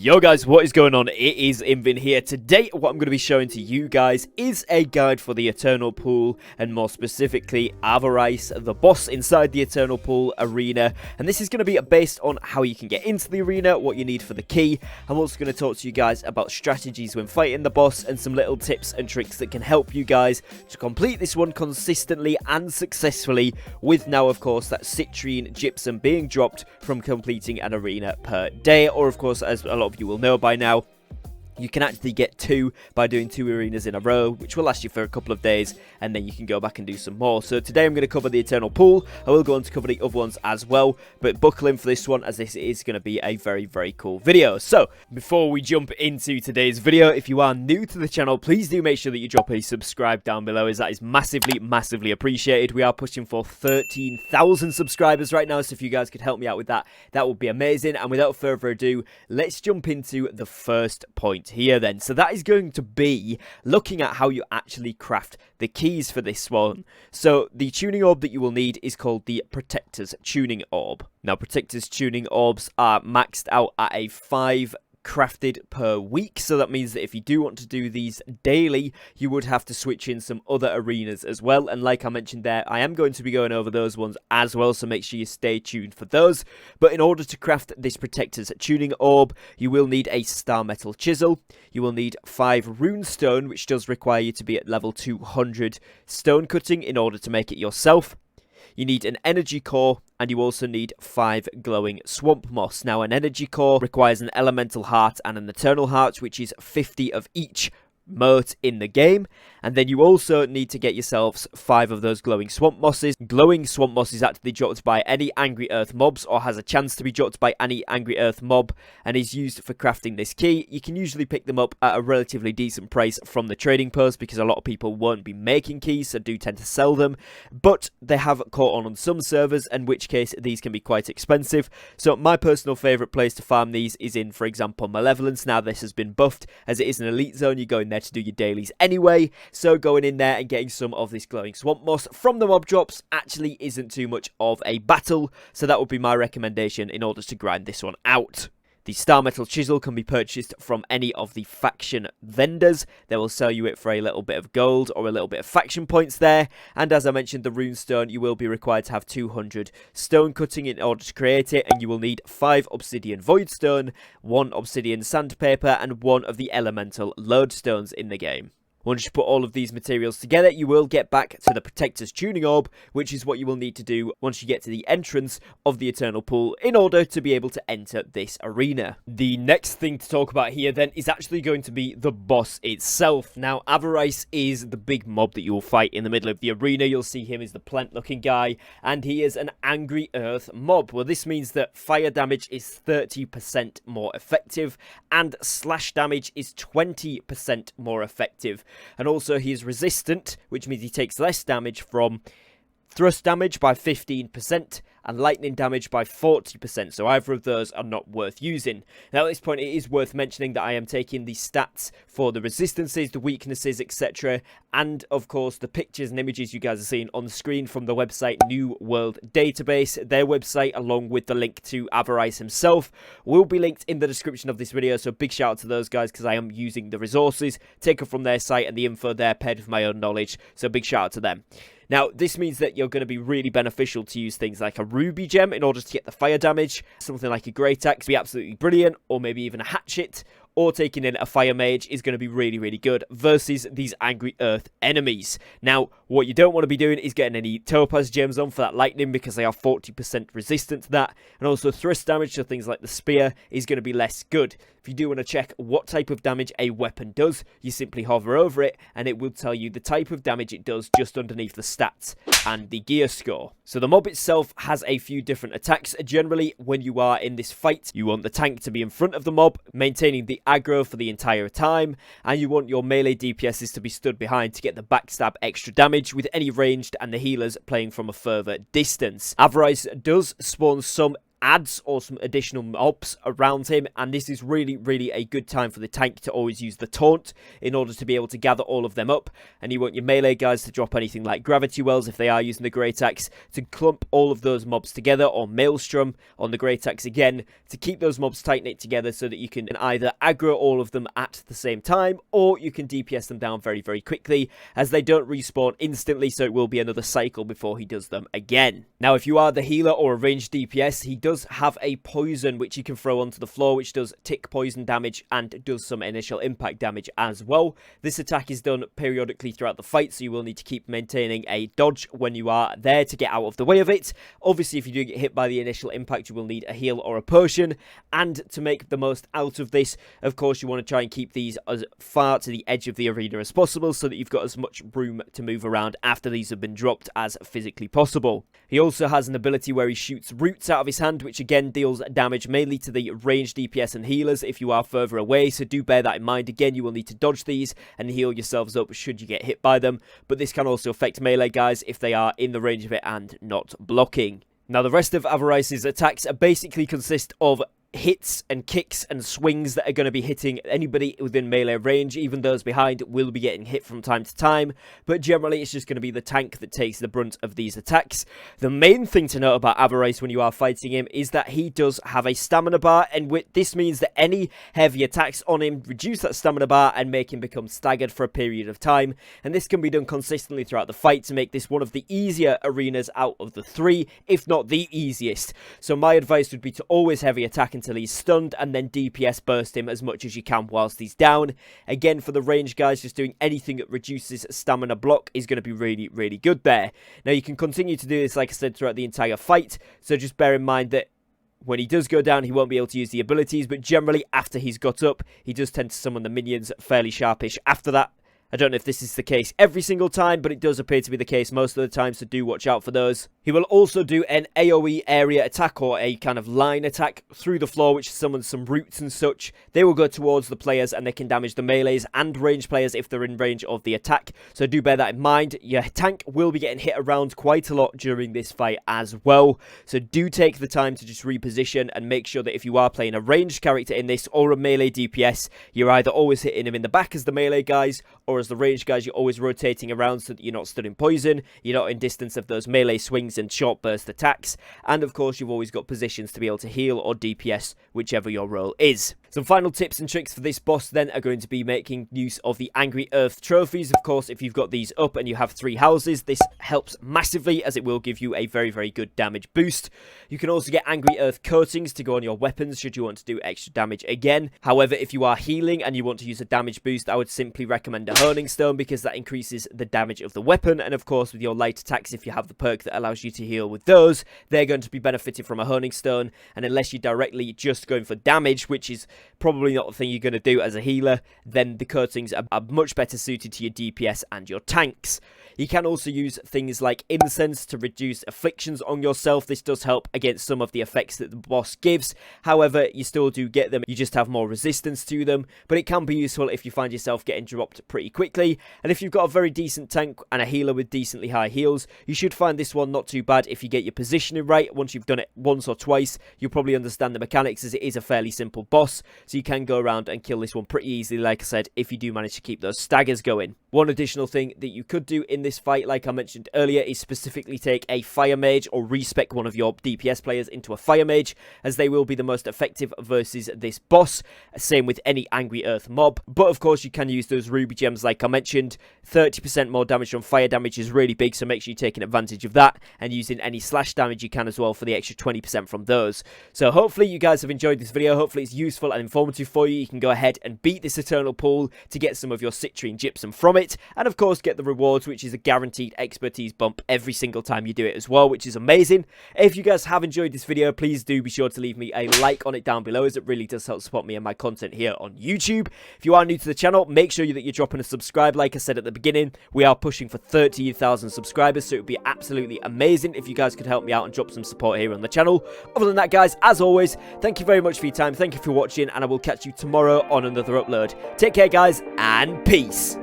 Yo guys, what is going on? It is Invin here. Today, what I'm going to be showing to you guys is a guide for the Eternal Pool, and more specifically, Avarice, the boss inside the Eternal Pool arena. And this is going to be based on how you can get into the arena, what you need for the key. I'm also going to talk to you guys about strategies when fighting the boss, and some little tips and tricks that can help you guys to complete this one consistently and successfully, with now, of course, that Citrine Gypsum being dropped from completing an arena per day, or of course, as a lot of you will know by now, you can actually get 2 by doing 2 arenas in a row, which will last you for a couple of days, and then you can go back and do some more. So today I'm going to cover the Eternal Pool. I will go on to cover the other ones as well, but buckle in for this one, as this is going to be a very, very cool video. So before we jump into today's video, if you are new to the channel, please do make sure that you drop a subscribe down below, as that is massively, massively appreciated. We are pushing for 13,000 subscribers right now, so if you guys could help me out with that, that would be amazing. And without further ado, let's jump into the first point here then. So that is going to be looking at how you actually craft the keys for this one. So the tuning orb that you will need is called the Protector's Tuning Orb. Now, Protector's Tuning Orbs are maxed out at a 5 crafted per week, so that means that if you do want to do these daily, you would have to switch in some other arenas as well. And like I mentioned there, I am going to be going over those ones as well, so make sure you stay tuned for those. But in order to craft this Protector's Tuning Orb, you will need a Star Metal Chisel, you will need 5 Rune Stone, which does require you to be at level 200 stone cutting in order to make it yourself. You need an energy core, and you also need 5 glowing swamp moss. Now, an energy core requires an elemental heart and an eternal heart, which is 50 of each mote in the game. And then you also need to get yourselves 5 of those glowing swamp mosses. Glowing swamp moss is actually dropped by any angry earth mobs, or has a chance to be dropped by any angry earth mob, and is used for crafting this key. You can usually pick them up at a relatively decent price from the trading post, because a lot of people won't be making keys, so do tend to sell them. But they have caught on some servers, in which case these can be quite expensive. So my personal favourite place to farm these is in, for example, Malevolence. Now this has been buffed, as it is an elite zone. You go in there to do your dailies anyway, so going in there and getting some of this glowing swamp moss from the mob drops actually isn't too much of a battle, so that would be my recommendation in order to grind this one out. The Star Metal Chisel can be purchased from any of the faction vendors. They will sell you it for a little bit of gold or a little bit of faction points there. And as I mentioned, the Rune Stone, you will be required to have 200 stone cutting in order to create it. And you will need 5 Obsidian Void Stone, 1 Obsidian Sandpaper, and 1 of the Elemental Lodestones in the game. Once you put all of these materials together, you will get back to the Protector's Tuning Orb, which is what you will need to do once you get to the entrance of the Eternal Pool in order to be able to enter this arena. The next thing to talk about here then is actually going to be the boss itself. Now, Avarice is the big mob that you will fight in the middle of the arena. You'll see him as the plant-looking guy, and he is an angry earth mob. Well, this means that fire damage is 30% more effective, and slash damage is 20% more effective. And also he is resistant, which means he takes less damage from thrust damage by 15% and lightning damage by 40%, so either of those are not worth using. Now at this point, it is worth mentioning that I am taking the stats for the resistances, the weaknesses, etc., and of course the pictures and images you guys are seeing on the screen from the website New World Database. Their website, along with the link to Avarice himself, will be linked in the description of this video, so big shout out to those guys, because I am using the resources taken from their site and the info there paired with my own knowledge, so big shout out to them. Now, this means that you're going to be really beneficial to use things like a ruby gem in order to get the fire damage. Something like a great axe would be absolutely brilliant, or maybe even a hatchet, or taking in a fire mage is going to be really, really good versus these angry earth enemies. Now, what you don't want to be doing is getting any topaz gems on for that lightning, because they are 40% resistant to that, and also thrust damage to things like the spear is going to be less good. If you do want to check what type of damage a weapon does, you simply hover over it, and it will tell you the type of damage it does just underneath the stats and the gear score. So the mob itself has a few different attacks. Generally, when you are in this fight, you want the tank to be in front of the mob, maintaining the aggro for the entire time, and you want your melee DPSs to be stood behind to get the backstab extra damage, with any ranged and the healers playing from a further distance. Avarice does spawn some adds or some additional mobs around him, and this is really, really a good time for the tank to always use the taunt in order to be able to gather all of them up. And you want your melee guys to drop anything like gravity wells if they are using the great axe, to clump all of those mobs together, or maelstrom on the great axe again, to keep those mobs tight knit together so that you can either aggro all of them at the same time, or you can DPS them down very, very quickly, as they don't respawn instantly, so it will be another cycle before he does them again. Now, if you are the healer or a ranged DPS, he does have a poison which you can throw onto the floor, which does tick poison damage and does some initial impact damage as well. This attack is done periodically throughout the fight, so you will need to keep maintaining a dodge when you are there to get out of the way of it. Obviously, if you do get hit by the initial impact, you will need a heal or a potion, and to make the most out of this, of course, you want to try and keep these as far to the edge of the arena as possible, so that you've got as much room to move around after these have been dropped as physically possible. He also has an ability where he shoots roots out of his hand, which again deals damage mainly to the ranged DPS and healers if you are further away, so do bear that in mind. Again, you will need to dodge these and heal yourselves up should you get hit by them, but this can also affect melee guys if they are in the range of it and not blocking. Now, the rest of Avarice's attacks basically consist of hits and kicks and swings that are going to be hitting anybody within melee range. Even those behind will be getting hit from time to time, but generally it's just going to be the tank that takes the brunt of these attacks. The main thing to note about Avarice when you are fighting him is that he does have a stamina bar, and this means that any heavy attacks on him reduce that stamina bar and make him become staggered for a period of time, and this can be done consistently throughout the fight to make this one of the easier arenas out of the three, if not the easiest. So my advice would be to always heavy attack until he's stunned, and then DPS burst him as much as you can whilst he's down. Again, for the range guys, just doing anything that reduces stamina block is going to be really, really good there. Now, you can continue to do this, like I said, throughout the entire fight, so just bear in mind that when he does go down, he won't be able to use the abilities, but generally after he's got up, he does tend to summon the minions fairly sharpish after that. I don't know if this is the case every single time, but it does appear to be the case most of the time, so do watch out for those. He will also do an AoE area attack, or a kind of line attack through the floor, which summons some roots and such. They will go towards the players, and they can damage the melees and range players if they're in range of the attack, so do bear that in mind. Your tank will be getting hit around quite a lot during this fight as well, so do take the time to just reposition and make sure that if you are playing a ranged character in this, or a melee DPS, you're either always hitting him in the back as the melee guys, or as the range guys, you're always rotating around so that you're not stood in poison, you're not in distance of those melee swings and short burst attacks, and of course you've always got positions to be able to heal or DPS, whichever your role is. Some final tips and tricks for this boss then are going to be making use of the Angry Earth trophies. Of course, if you've got these up and you have 3 houses, this helps massively, as it will give you a very, very good damage boost. You can also get Angry Earth coatings to go on your weapons should you want to do extra damage again. However, if you are healing and you want to use a damage boost, I would simply recommend a Honing Stone, because that increases the damage of the weapon, and of course with your light attacks, if you have the perk that allows you to heal with those, they're going to be benefited from a Honing Stone. And unless you're directly just going for damage, which is probably not the thing you're going to do as a healer, then the coatings are much better suited to your DPS and your tanks. You can also use things like incense to reduce afflictions on yourself. This does help against some of the effects that the boss gives. However, you still do get them, you just have more resistance to them, but it can be useful if you find yourself getting dropped pretty quickly. And if you've got a very decent tank and a healer with decently high heals, you should find this one not too bad if you get your positioning right. Once you've done it once or twice, you'll probably understand the mechanics, as it is a fairly simple boss, so you can go around and kill this one pretty easily, like I said, if you do manage to keep those staggers going. One additional thing that you could do in this fight, like I mentioned earlier, is specifically take a fire mage, or respec one of your DPS players into a fire mage, as they will be the most effective versus this boss. Same with any Angry Earth mob, but of course you can use those ruby gems like I mentioned. 30% more damage from fire damage is really big, so make sure you're taking advantage of that, and using any slash damage you can as well for the extra 20% from those. So hopefully you guys have enjoyed this video, hopefully it's useful and informative for you. You can go ahead and beat this Eternal Pool to get some of your Citrine Gypsum from it, and of course get the rewards, which is a guaranteed expertise bump every single time you do it as well, which is amazing. If you guys have enjoyed this video, please do be sure to leave me a like on it down below, as it really does help support me and my content here on YouTube. If you are new to the channel, make sure that you're dropping a subscribe. Like I said at the beginning, we are pushing for 30,000 subscribers, so it would be absolutely amazing if you guys could help me out and drop some support here on the channel. Other than that, guys, as always, thank you very much for your time, thank you for watching, and I will catch you tomorrow on another upload. Take care, guys, and peace.